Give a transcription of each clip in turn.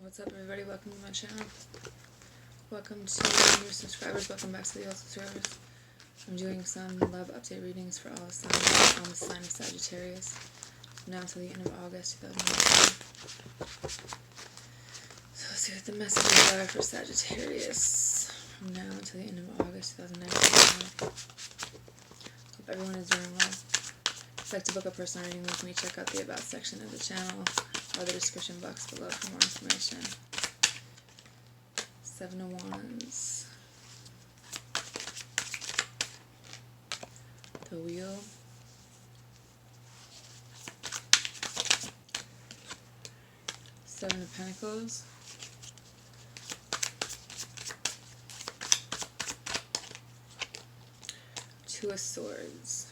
What's up, everybody? Welcome to my channel. Welcome to new subscribers. Welcome back to the old subscribers. I'm doing some love update readings for all the signs on the sign of Sagittarius now until the end of August 2019. So let's see what the messages are for Sagittarius from now until the end of August 2019. Hope everyone is doing well. If you'd like to book a personal reading with me, check out the About section of the channel or the description box below for more information. 7 of Wands. The Wheel. Seven of Pentacles. Two of Swords.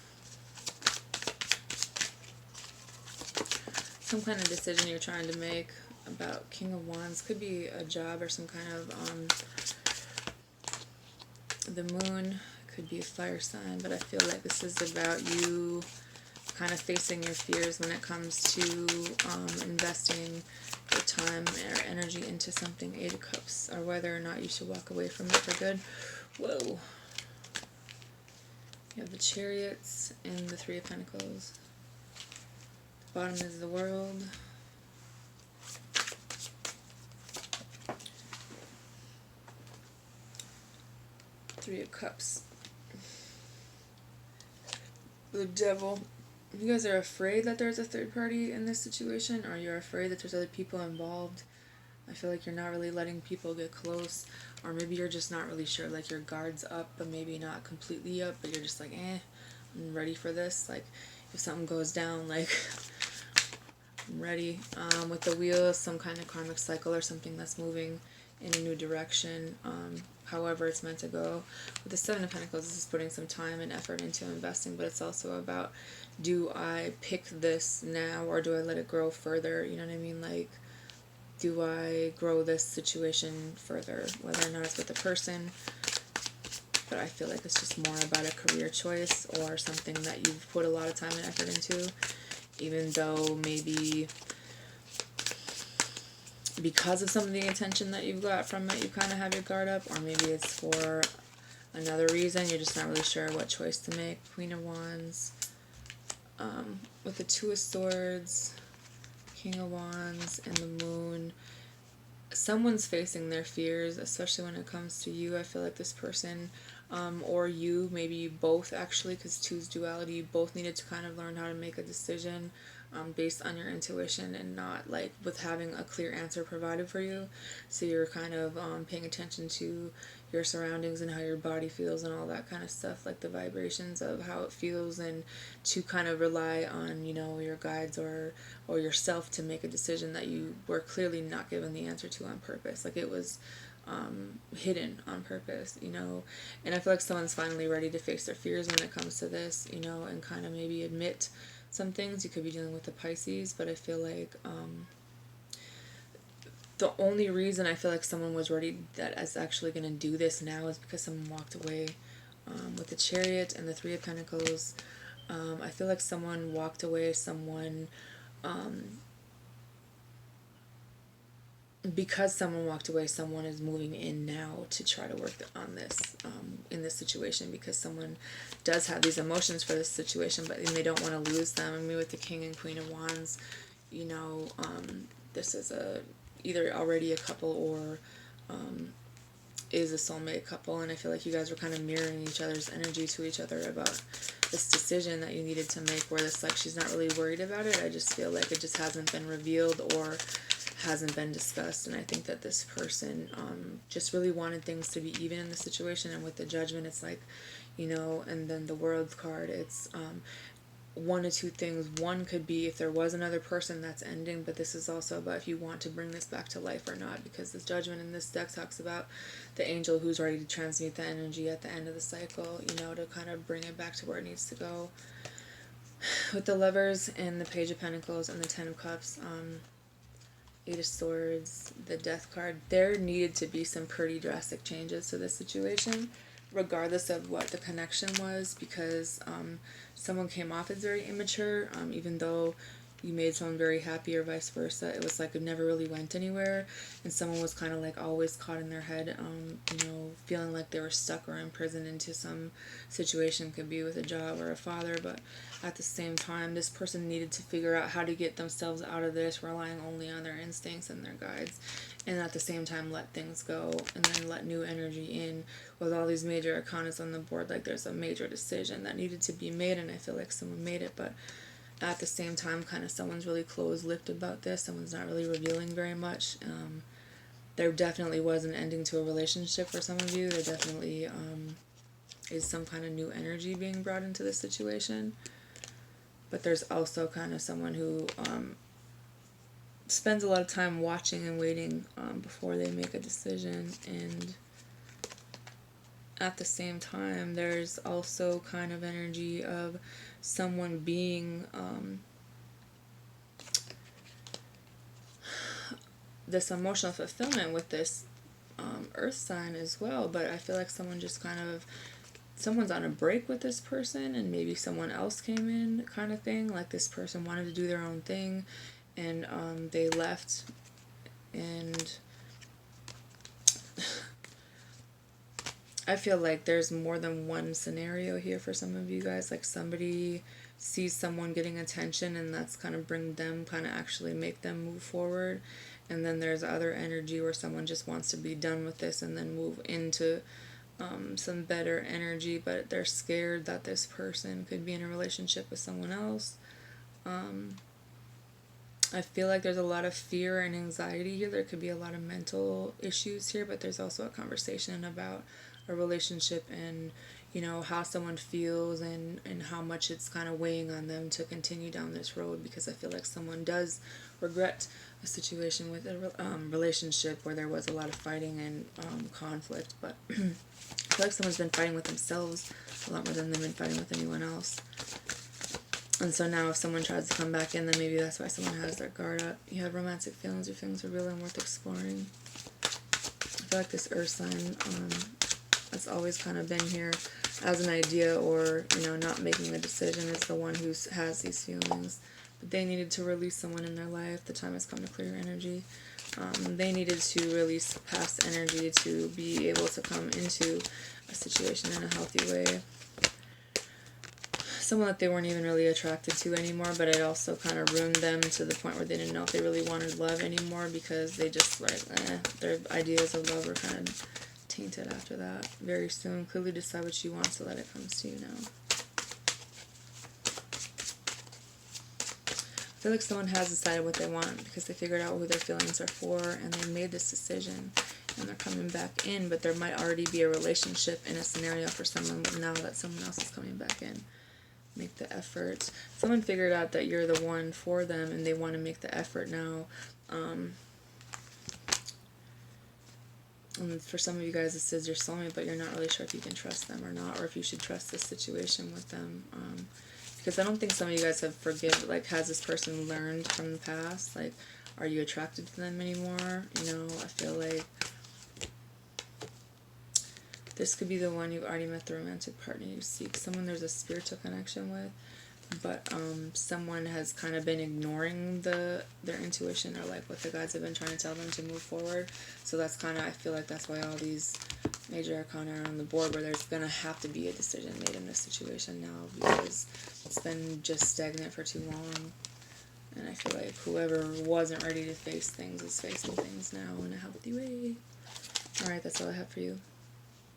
Some kind of decision you're trying to make about King of Wands. Could be a job or some kind of the Moon. Could be a fire sign, but I feel like this is about you kind of facing your fears when it comes to investing your time or energy into something. 8 of Cups, or whether or not you should walk away from it for good. Whoa. You have the Chariots and the 3 of Pentacles. Bottom is the World. Three of Cups. The Devil. You guys are afraid that there's a third party in this situation, or you're afraid that there's other people involved. I feel like you're not really letting people get close, or maybe you're just not really sure, like your guard's up, but maybe not completely up, but you're just like, I'm ready for this. Like, if something goes down, like, I'm ready. With the Wheel, some kind of karmic cycle or something that's moving in a new direction, however it's meant to go. With the 7 of Pentacles, this is putting some time and effort into investing, but it's also about, do I pick this now or do I let it grow further? You know what I mean? Like, do I grow this situation further, whether or not it's with a person? But I feel like it's just more about a career choice or something that you've put a lot of time and effort into, even though maybe because of some of the attention that you've got from it, you kind of have your guard up, or maybe it's for another reason, you're just not really sure what choice to make. Queen of Wands, with the 2 of Swords, King of Wands, and the Moon. Someone's facing their fears, especially when it comes to you. I feel like this person, or you, maybe you both actually, because 2's duality, you both needed to kind of learn how to make a decision based on your intuition and not like with having a clear answer provided for you. So you're kind of paying attention to your surroundings and how your body feels and all that kind of stuff, like the vibrations of how it feels, and to kind of rely on, you know, your guides or yourself to make a decision that you were clearly not given the answer to on purpose. Like it was hidden on purpose, you know. And I feel like someone's finally ready to face their fears when it comes to this, you know, and kind of maybe admit some things. You could be dealing with the Pisces, but I feel like the only reason I feel like someone was ready that is actually going to do this now is because someone walked away. With the Chariot and the 3 of Pentacles, I feel like someone walked away, because someone walked away, someone is moving in now to try to work on this, in this situation, because someone does have these emotions for this situation, but they don't want to lose them. I mean, with the King and Queen of Wands, you know, this is either already a couple or is a soulmate couple, and I feel like you guys were kind of mirroring each other's energy to each other about this decision that you needed to make, where this, like, she's not really worried about it. I just feel like it just hasn't been revealed or hasn't been discussed, and I think that this person just really wanted things to be even in the situation. And with the Judgment, it's like, you know, and then the World card, it's one of two things. One could be if there was another person that's ending, but this is also about if you want to bring this back to life or not, because this Judgment in this deck talks about the angel who's ready to transmute the energy at the end of the cycle, you know, to kind of bring it back to where it needs to go. With the Lovers and the Page of Pentacles and the 10 of Cups, 8 of Swords, the Death card, there needed to be some pretty drastic changes to this situation, regardless of what the connection was, because someone came off as very immature, even though you made someone very happy or vice versa. It was like it never really went anywhere, and someone was kind of like always caught in their head, you know, feeling like they were stuck or imprisoned into some situation. Could be with a job or a father, but at the same time, this person needed to figure out how to get themselves out of this, relying only on their instincts and their guides, and at the same time let things go and then let new energy in. With all these major arcanas on the board, like there's a major decision that needed to be made, and I feel like someone made it, but at the same time, kind of someone's really closed-lipped about this. Someone's not really revealing very much. There definitely was an ending to a relationship for some of you. There definitely is some kind of new energy being brought into this situation. But there's also kind of someone who spends a lot of time watching and waiting before they make a decision. And at the same time, there's also kind of energy of someone being this emotional fulfillment with this earth sign as well, but I feel like someone just kind of, someone's on a break with this person and maybe someone else came in kind of thing, like this person wanted to do their own thing and they left, and I feel like there's more than one scenario here for some of you guys. Like somebody sees someone getting attention and that's kind of bring them, kind of actually make them move forward. And then there's other energy where someone just wants to be done with this and then move into some better energy, but they're scared that this person could be in a relationship with someone else. I feel like there's a lot of fear and anxiety here. There could be a lot of mental issues here, but there's also a conversation about a relationship and, you know, how someone feels and how much it's kind of weighing on them to continue down this road, because I feel like someone does regret a situation with a relationship where there was a lot of fighting and conflict, but I feel like someone's been fighting with themselves a lot more than they've been fighting with anyone else. And so now if someone tries to come back in, then maybe that's why someone has their guard up. You have romantic feelings, your feelings are real and worth exploring. I feel like this earth sign, that's always kind of been here as an idea, or, you know, not making the decision, is the one who has these feelings. But they needed to release someone in their life. The time has come to clear energy. They needed to release past energy to be able to come into a situation in a healthy way. Someone that they weren't even really attracted to anymore, but it also kind of ruined them to the point where they didn't know if they really wanted love anymore, because they just like, their ideas of love were kind of tainted after that. Very soon, clearly decide what you want so that it comes to you now. I feel like someone has decided what they want because they figured out who their feelings are for and they made this decision and they're coming back in, but there might already be a relationship in a scenario for someone, but now that someone else is coming back in. Make the effort. Someone figured out that you're the one for them and they want to make the effort now. And for some of you guys, this is your soulmate, but you're not really sure if you can trust them or not, or if you should trust this situation with them. Because I don't think some of you guys have has this person learned from the past? Like, are you attracted to them anymore? You know, I feel like this could be the one you've already met, the romantic partner you seek. Someone there's a spiritual connection with, but someone has kind of been ignoring their intuition or like what the guides have been trying to tell them to move forward. So that's kind of, I feel like that's why all these major arcana are on the board, where there's going to have to be a decision made in this situation now, because it's been just stagnant for too long. And I feel like whoever wasn't ready to face things is facing things now in a healthy way. Alright, that's all I have for you.